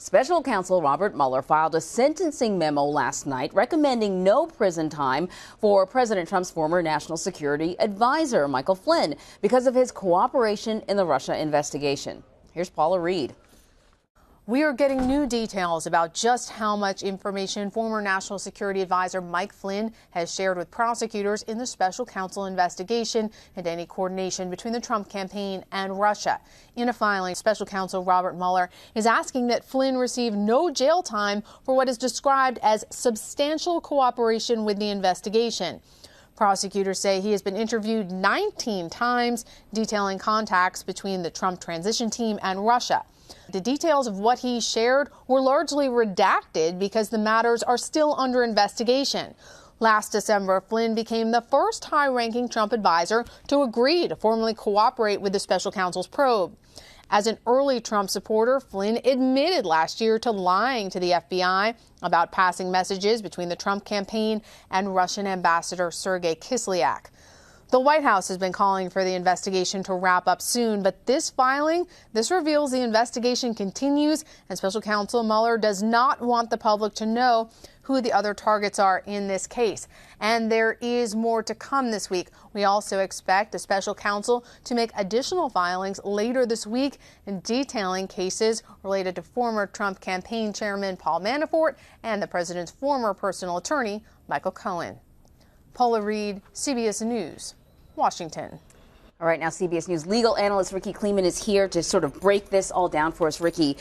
Special counsel Robert Mueller filed a sentencing memo last night recommending no prison time for President Trump's former national security advisor, Michael Flynn, because of his cooperation in the Russia investigation. Here's Paula Reed. We are getting new details about just how much information former National Security Advisor Mike Flynn has shared with prosecutors in the special counsel investigation and any coordination between the Trump campaign and Russia. In a filing, special counsel Robert Mueller is asking that Flynn receive no jail time for what is described as substantial cooperation with the investigation. Prosecutors say he has been interviewed 19 times, detailing contacts between the Trump transition team and Russia. The details of what he shared were largely redacted because the matters are still under investigation. Last December, Flynn became the first high-ranking Trump advisor to agree to formally cooperate with the special counsel's probe. As an early Trump supporter, Flynn admitted last year to lying to the FBI about passing messages between the Trump campaign and Russian Ambassador Sergei Kislyak. The White House has been calling for the investigation to wrap up soon, but this filing, this reveals the investigation continues, and special counsel Mueller does not want the public to know who the other targets are in this case. And there is more to come this week. We also expect the special counsel to make additional filings later this week in detailing cases related to former Trump campaign chairman Paul Manafort and the president's former personal attorney, Michael Cohen. Paula Reed, CBS News, Washington. All right, now CBS News legal analyst Rikki Klieman is here to sort of break this all down for us. Rikki,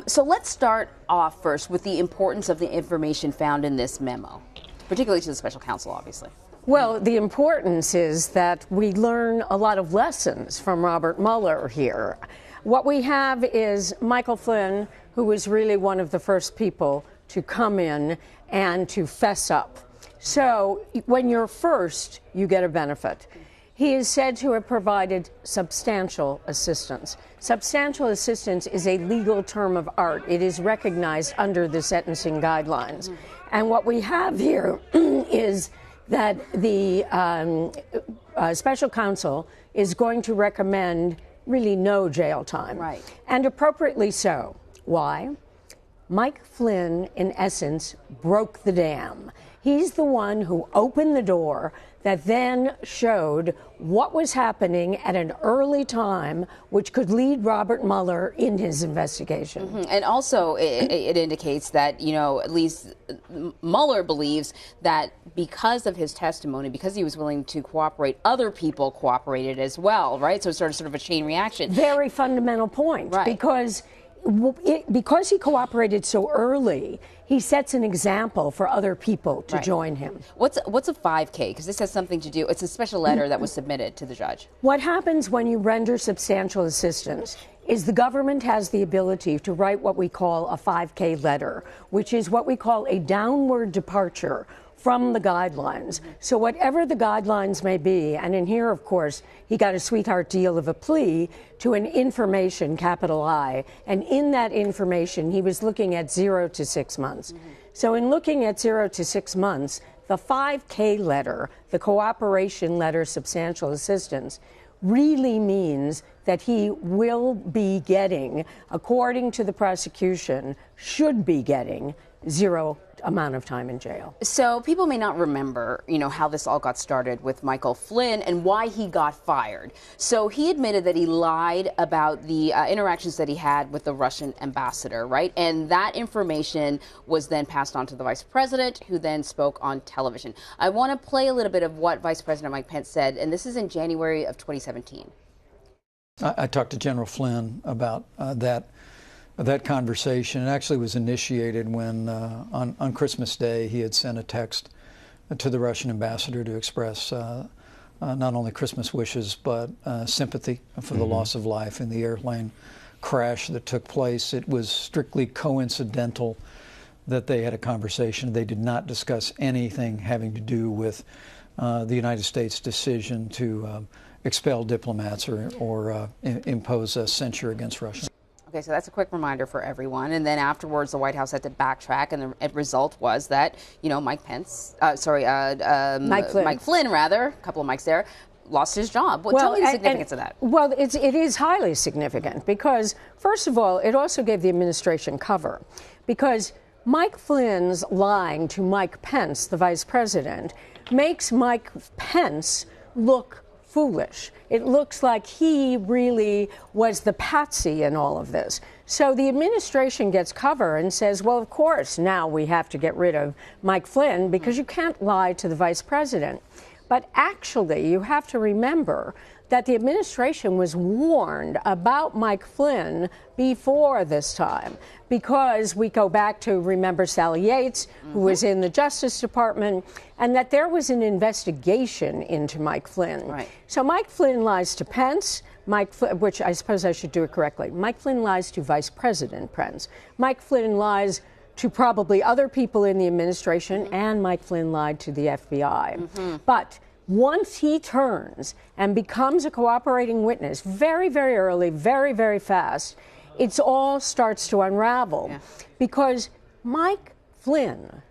so let's start off first with the importance of the information found in this memo, particularly to the special counsel, obviously. Well, the importance is that we learn a lot of lessons from Robert Mueller here. What we have is Michael Flynn, who was really one of the first people to come in and to fess up. So when you're first, you get a benefit. He is said to have provided substantial assistance. Substantial assistance is a legal term of art. It is recognized under the sentencing guidelines. And what we have here is that the special counsel is going to recommend really no jail time. Right. And appropriately so. Why? Mike Flynn, in essence, broke the dam. He's the one who opened the door that then showed what was happening at an early time, which could lead Robert Mueller in his investigation. And also, it indicates that, you know, at least Mueller believes that because of his testimony, because he was willing to cooperate, other people cooperated as well, right? So it's sort of a chain reaction. Very fundamental point, right. Because he cooperated so early, he sets an example for other people to join him. What's a 5K? Because this has something to do, it's a special letter that was submitted to the judge. What happens when you render substantial assistance is the government has the ability to write what we call a 5K letter, which is what we call a downward departure from the guidelines. So whatever the guidelines may be, and in here, of course, he got a sweetheart deal of a plea to an information, capital I, and in that information, he was looking at 0 to 6 months. So in looking at 0 to 6 months, the 5K letter, the cooperation letter, substantial assistance, really means that he will be getting, according to the prosecution, should be getting 0 amount of time in jail. So people may not remember, you know, how this all got started with Michael Flynn and why he got fired. So he admitted that he lied about the interactions that he had with the Russian ambassador, right? And that information was then passed on to the vice president, who then spoke on television. I want to play a little bit of what Vice President Mike Pence said, and this is in January of 2017. I talked to General Flynn about that conversation. It actually was initiated when on Christmas Day he had sent a text to the Russian ambassador to express not only Christmas wishes but sympathy for the loss of life in the airplane crash that took place. It was strictly coincidental that they had a conversation. They did not discuss anything having to do with the United States decision to expel diplomats or impose a censure against Russia. Okay, so that's a quick reminder for everyone. And then afterwards, the White House had to backtrack, and the result was that, you know, Mike Flynn, a couple of mics there, lost his job. Well, tell me the significance of that. Well, it is highly significant because, first of all, it also gave the administration cover because Mike Flynn's lying to Mike Pence, the vice president, makes Mike Pence look foolish. It looks like he really was the patsy in all of this. So the administration gets cover and says, well, of course, now we have to get rid of Mike Flynn because you can't lie to the vice president. But actually, you have to remember that the administration was warned about Mike Flynn before this time because we go back to, remember, Sally Yates, who was in the Justice Department, and that there was an investigation into Mike Flynn. Right. So Mike Flynn lies to Pence, which I suppose I should do it correctly. Mike Flynn lies to Vice President Pence. Mike Flynn lies to probably other people in the administration, and Mike Flynn lied to the FBI. But once he turns and becomes a cooperating witness, very, very early, very, very fast, it all starts to unravel. Because Mike Flynn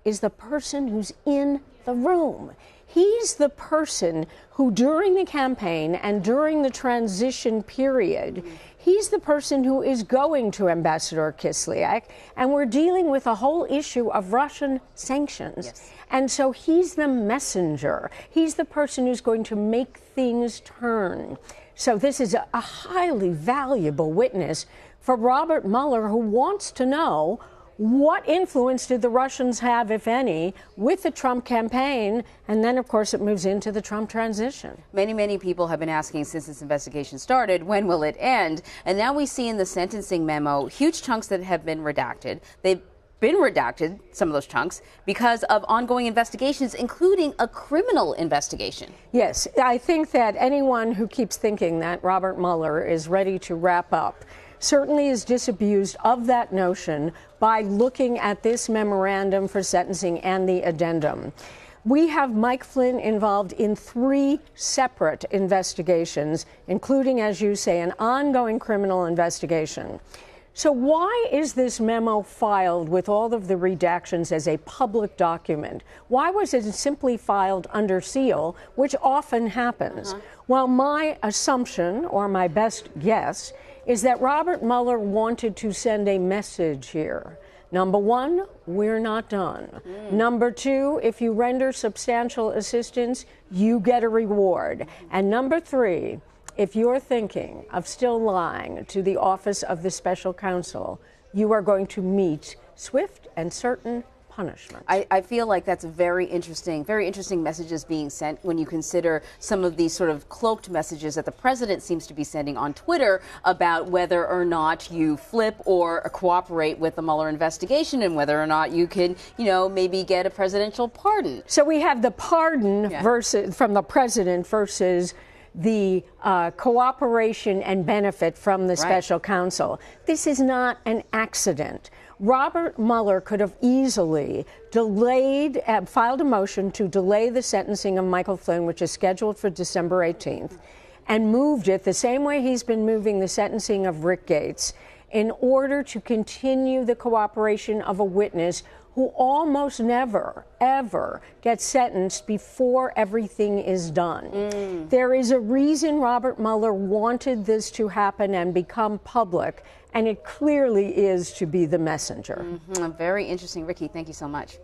is the person who's in the room. He's the person who, during the campaign and during the transition period, he's the person who is going to Ambassador Kislyak, and we're dealing with a whole issue of Russian sanctions. And so he's the messenger. He's the person who's going to make things turn. So this is a highly valuable witness for Robert Mueller, who wants to know what influence did the Russians have, if any, with the Trump campaign? And then, of course, it moves into the Trump transition. Many, many people have been asking since this investigation started, when will it end? And now we see in the sentencing memo huge chunks that have been redacted. They've been redacted, some of those chunks, because of ongoing investigations, including a criminal investigation. Yes, I think that anyone who keeps thinking that Robert Mueller is ready to wrap up certainly is disabused of that notion by looking at this memorandum for sentencing and the addendum. We have Mike Flynn involved in 3 separate investigations, including, as you say, an ongoing criminal investigation. So why is this memo filed with all of the redactions as a public document? Why was it simply filed under seal, which often happens? Well, my assumption, or my best guess, is that Robert Mueller wanted to send a message here. Number 1, we're not done. Number 2, if you render substantial assistance, you get a reward. And number 3, if you're thinking of still lying to the office of the special counsel, you are going to meet swift and certain punishment. I feel like that's a very interesting messages being sent when you consider some of these sort of cloaked messages that the president seems to be sending on Twitter about whether or not you flip or cooperate with the Mueller investigation and whether or not you can, maybe get a presidential pardon. So we have the pardon versus from the president versus the cooperation and benefit from the special counsel. This is not an accident. Robert Mueller could have easily filed a motion to delay the sentencing of Michael Flynn, which is scheduled for December 18th, and moved it the same way he's been moving the sentencing of Rick Gates in order to continue the cooperation of a witness who almost never, ever gets sentenced before everything is done. There is a reason Robert Mueller wanted this to happen and become public, and it clearly is to be the messenger. Very interesting. Rikki, thank you so much.